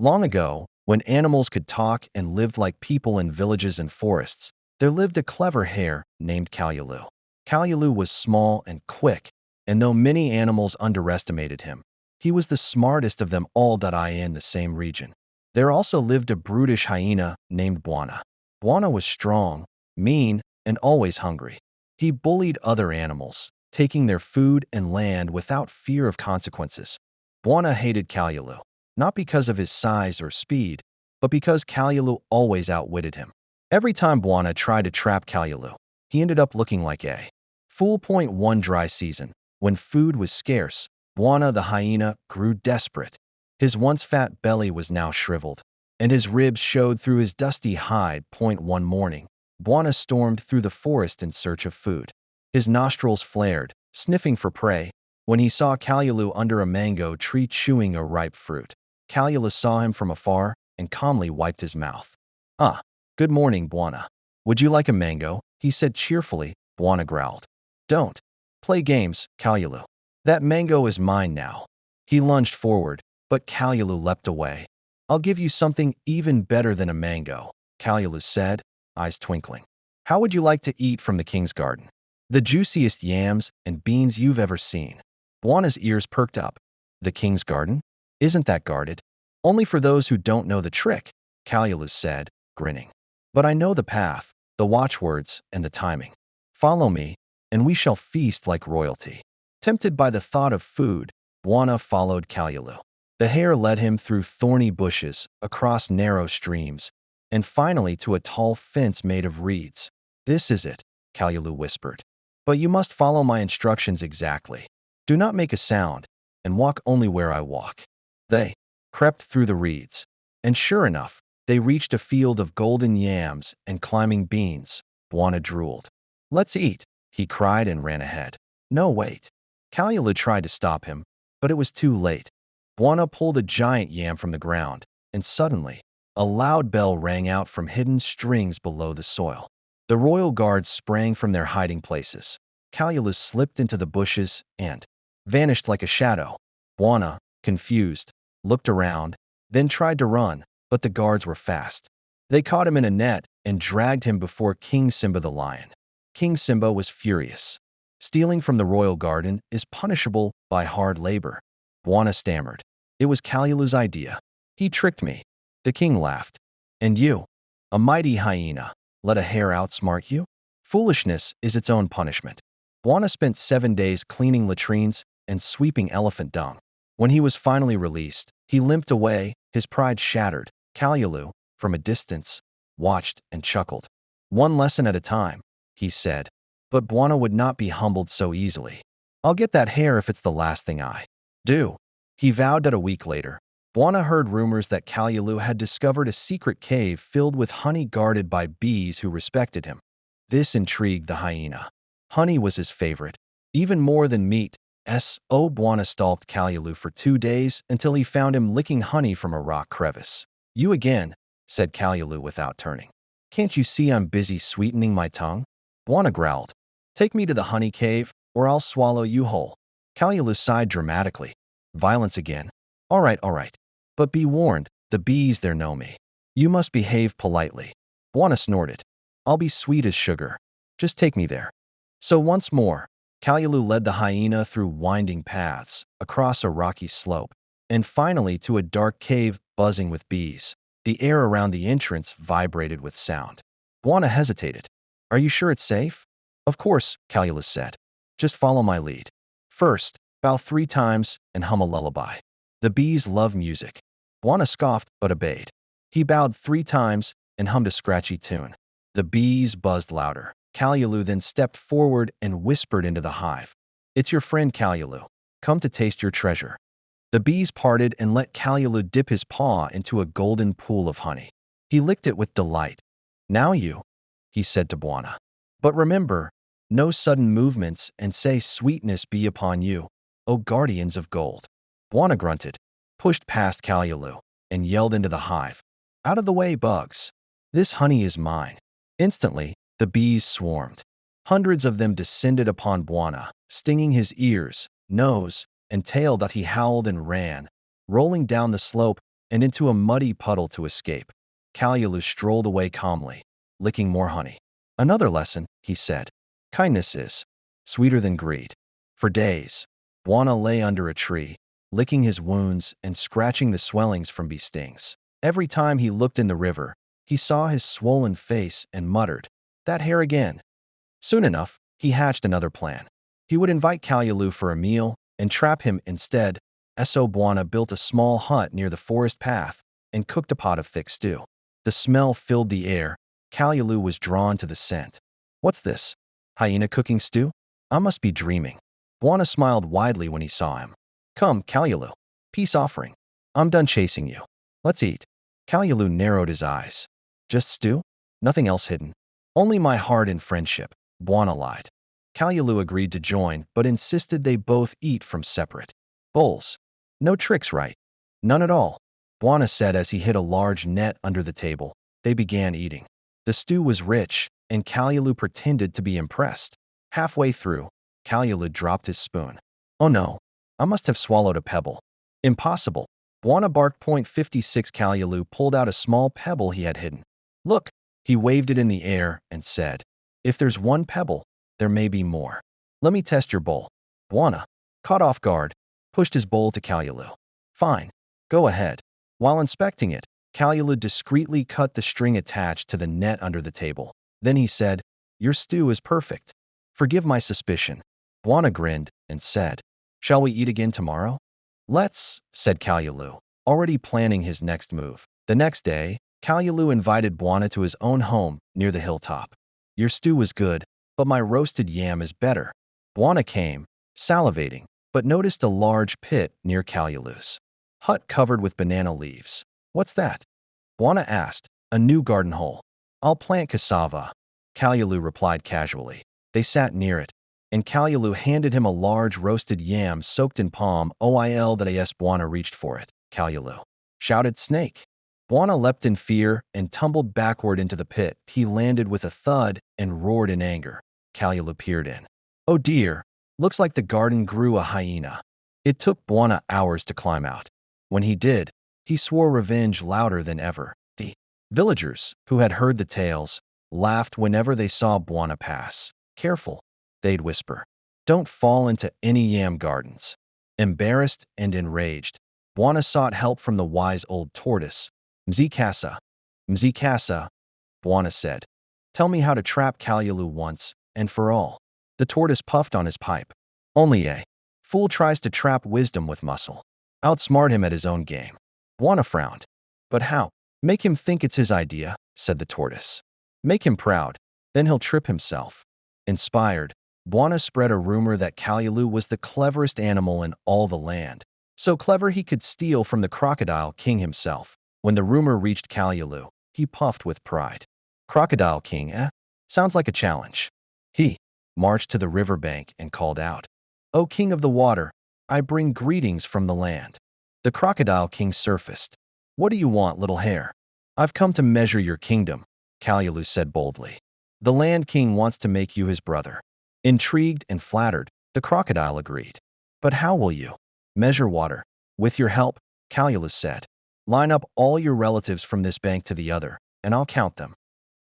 Long ago, when animals could talk and lived like people in villages and forests, there lived a clever hare named Kalulu. Kalulu was small and quick, and though many animals underestimated him, he was the smartest of them all. In the same region, there also lived a brutish hyena named Bwana. Bwana was strong, mean, and always hungry. He bullied other animals, taking their food and land without fear of consequences. Bwana hated Kalulu, not because of his size or speed, but because Kalulu always outwitted him. Every time Bwana tried to trap Kalulu, he ended up looking like a fool. One dry season, when food was scarce, Bwana the Hyena grew desperate. His once fat belly was now shriveled, and his ribs showed through his dusty hide. One morning, Bwana stormed through the forest in search of food. His nostrils flared, sniffing for prey, when he saw Kalulu under a mango tree chewing a ripe fruit. Kalulu saw him from afar and calmly wiped his mouth. "Ah, good morning, Bwana. Would you like a mango?" he said cheerfully. Bwana growled. "Don't play games, Kalulu. That mango is mine now." He lunged forward, but Kalulu leapt away. "I'll give you something even better than a mango," Kalulu said, eyes twinkling. "How would you like to eat from the king's garden? The juiciest yams and beans you've ever seen." Bwana's ears perked up. "The king's garden? Isn't that guarded?" "Only for those who don't know the trick," Kalulu said, grinning. "But I know the path, the watchwords, and the timing. Follow me, and we shall feast like royalty." Tempted by the thought of food, Bwana followed Kalulu. The hare led him through thorny bushes, across narrow streams, and finally to a tall fence made of reeds. "This is it," Kalulu whispered. "But you must follow my instructions exactly. Do not make a sound, and walk only where I walk." They crept through the reeds, and sure enough, they reached a field of golden yams and climbing beans. Bwana drooled. "Let's eat," he cried and ran ahead. "No, wait." Kalulu tried to stop him, but it was too late. Bwana pulled a giant yam from the ground, and suddenly, a loud bell rang out from hidden strings below the soil. The royal guards sprang from their hiding places. Kalulu slipped into the bushes and vanished like a shadow. Bwana, confused, looked around, then tried to run, but the guards were fast. They caught him in a net and dragged him before King Simba the lion. King Simba was furious. Stealing from the royal garden is punishable by hard labor. Bwana stammered. "It was Kalulu's idea. He tricked me." The king laughed. "And you, a mighty hyena, let a hare outsmart you? Foolishness is its own punishment." Bwana spent 7 days cleaning latrines and sweeping elephant dung. When he was finally released, he limped away, his pride shattered. Kalulu, from a distance, watched and chuckled. "One lesson at a time," he said. But Bwana would not be humbled so easily. "I'll get that hare if it's the last thing I do," he vowed. That a week later, Bwana heard rumors that Kalulu had discovered a secret cave filled with honey guarded by bees who respected him. This intrigued the hyena. Honey was his favorite, even more than meat. Bwana stalked Kalulu for 2 days until he found him licking honey from a rock crevice. "You again," said Kalulu without turning. "Can't you see I'm busy sweetening my tongue?" Bwana growled. "Take me to the honey cave, or I'll swallow you whole." Kalulu sighed dramatically. "Violence again. All right. But be warned, the bees there know me. You must behave politely." Bwana snorted. "I'll be sweet as sugar. Just take me there." So once more, Kalulu led the hyena through winding paths, across a rocky slope, and finally to a dark cave buzzing with bees. The air around the entrance vibrated with sound. Bwana hesitated. "Are you sure it's safe?" "Of course," Kalulu said. "Just follow my lead. First, bow 3 times and hum a lullaby. The bees love music." Bwana scoffed but obeyed. He bowed 3 times and hummed a scratchy tune. The bees buzzed louder. Kalulu then stepped forward and whispered into the hive. "It's your friend Kalulu. Come to taste your treasure." The bees parted and let Kalulu dip his paw into a golden pool of honey. He licked it with delight. "Now you," he said to Bwana. "But remember, no sudden movements, and say sweetness be upon you, O guardians of gold." Bwana grunted, pushed past Kalulu, and yelled into the hive. "Out of the way, bugs. This honey is mine." Instantly, the bees swarmed. Hundreds of them descended upon Bwana, stinging his ears, nose, and tail. That he howled and ran, rolling down the slope and into a muddy puddle to escape. Kalulu strolled away calmly, licking more honey. Another lesson, he said. Kindness is sweeter than greed. For days, Bwana lay under a tree, licking his wounds and scratching the swellings from bee stings. Every time he looked in the river, he saw his swollen face and muttered, "That hare again." Soon enough, he hatched another plan. He would invite Kalulu for a meal and trap him instead. So Bwana built a small hut near the forest path and cooked a pot of thick stew. The smell filled the air. Kalulu was drawn to the scent. "What's this? Hyena cooking stew? I must be dreaming." Bwana smiled widely when he saw him. "Come, Kalulu. Peace offering. I'm done chasing you. Let's eat." Kalulu narrowed his eyes. "Just stew? Nothing else hidden?" "Only my heart and friendship," Bwana lied. Kalulu agreed to join, but insisted they both eat from separate bowls. "No tricks, right?" "None at all," Bwana said as he hid a large net under the table. They began eating. The stew was rich, and Kalulu pretended to be impressed. Halfway through, Kalulu dropped his spoon. "Oh no, I must have swallowed a pebble." "Impossible." Bwana barked. .56 Kalulu pulled out a small pebble he had hidden. "Look." He waved it in the air and said, "If there's one pebble, there may be more. Let me test your bowl." Bwana, caught off guard, pushed his bowl to Kalulu. "Fine, go ahead." While inspecting it, Kalulu discreetly cut the string attached to the net under the table. Then he said, "Your stew is perfect. Forgive my suspicion." Bwana grinned and said, "Shall we eat again tomorrow?" "Let's," said Kalulu, already planning his next move. The next day, Kalulu invited Bwana to his own home near the hilltop. "Your stew was good, but my roasted yam is better." Bwana came, salivating, but noticed a large pit near Kalulu's hut covered with banana leaves. "What's that?" Bwana asked. "A new garden hole. I'll plant cassava," Kalulu replied casually. They sat near it, and Kalulu handed him a large roasted yam soaked in palm oil. Bwana reached for it. "Kalulu!" shouted Snake. Bwana leapt in fear and tumbled backward into the pit. He landed with a thud and roared in anger. Kalulu peered in. "Oh dear, looks like the garden grew a hyena." It took Bwana hours to climb out. When he did, he swore revenge louder than ever. The villagers, who had heard the tales, laughed whenever they saw Bwana pass. "Careful," they'd whisper. "Don't fall into any yam gardens." Embarrassed and enraged, Bwana sought help from the wise old tortoise. "Mzikasa, Mzikasa," Bwana said. "Tell me how to trap Kalulu once and for all." The tortoise puffed on his pipe. "Only a fool tries to trap wisdom with muscle. Outsmart him at his own game." Bwana frowned. "But how?" "Make him think it's his idea," said the tortoise. "Make him proud, then he'll trip himself." Inspired, Bwana spread a rumor that Kalulu was the cleverest animal in all the land. So clever he could steal from the crocodile king himself. When the rumor reached Kalulu, he puffed with pride. "Crocodile king, eh? Sounds like a challenge." He marched to the riverbank and called out, "O king of the water, I bring greetings from the land." The crocodile king surfaced. "What do you want, little hare?" "I've come to measure your kingdom," Kalulu said boldly. "The land king wants to make you his brother." Intrigued and flattered, the crocodile agreed. "But how will you measure water?" "With your help," Kalulu said. "Line up all your relatives from this bank to the other, and I'll count them."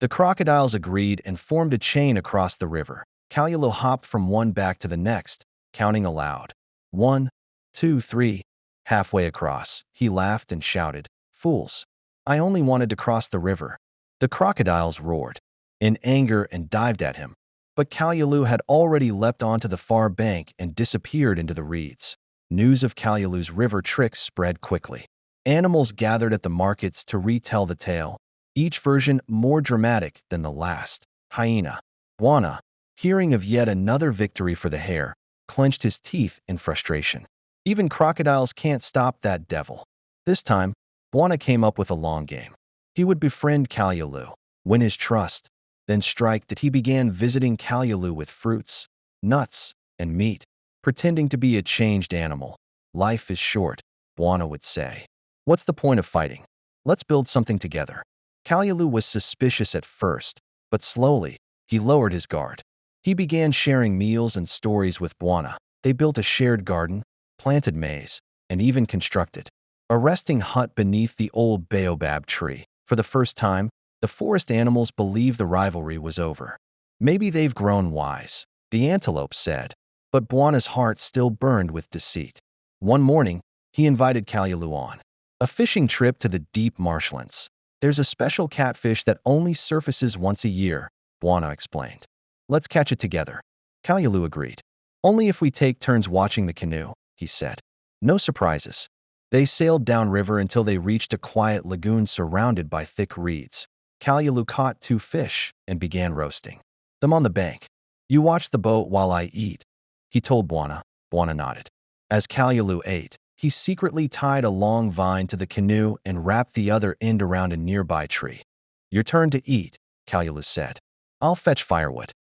The crocodiles agreed and formed a chain across the river. Kalulu hopped from one back to the next, counting aloud. 1, 2, 3. Halfway across, he laughed and shouted, "Fools! I only wanted to cross the river." The crocodiles roared in anger and dived at him. But Kalulu had already leapt onto the far bank and disappeared into the reeds. News of Kalulu's river tricks spread quickly. Animals gathered at the markets to retell the tale, each version more dramatic than the last. Hyena. Bwana, hearing of yet another victory for the hare, clenched his teeth in frustration. Even crocodiles can't stop that devil. This time, Bwana came up with a long game. He would befriend Kalulu, win his trust, then strike that he began visiting Kalulu with fruits, nuts, and meat, pretending to be a changed animal. "Life is short," Bwana would say. "What's the point of fighting? Let's build something together." Kalulu was suspicious at first, but slowly, he lowered his guard. He began sharing meals and stories with Bwana. They built a shared garden, planted maize, and even constructed a resting hut beneath the old baobab tree. For the first time, the forest animals believed the rivalry was over. Maybe they've grown wise, the antelope said, but Bwana's heart still burned with deceit. One morning, he invited Kalulu on a fishing trip to the deep marshlands. There's a special catfish that only surfaces once a year, Bwana explained. Let's catch it together. Kalulu agreed. Only if we take turns watching the canoe, he said. No surprises. They sailed downriver until they reached a quiet lagoon surrounded by thick reeds. Kalulu caught 2 fish and began roasting them on the bank. You watch the boat while I eat, he told Bwana. Bwana nodded. As Kalulu ate, he secretly tied a long vine to the canoe and wrapped the other end around a nearby tree. Your turn to eat, Kalulu said. I'll fetch firewood.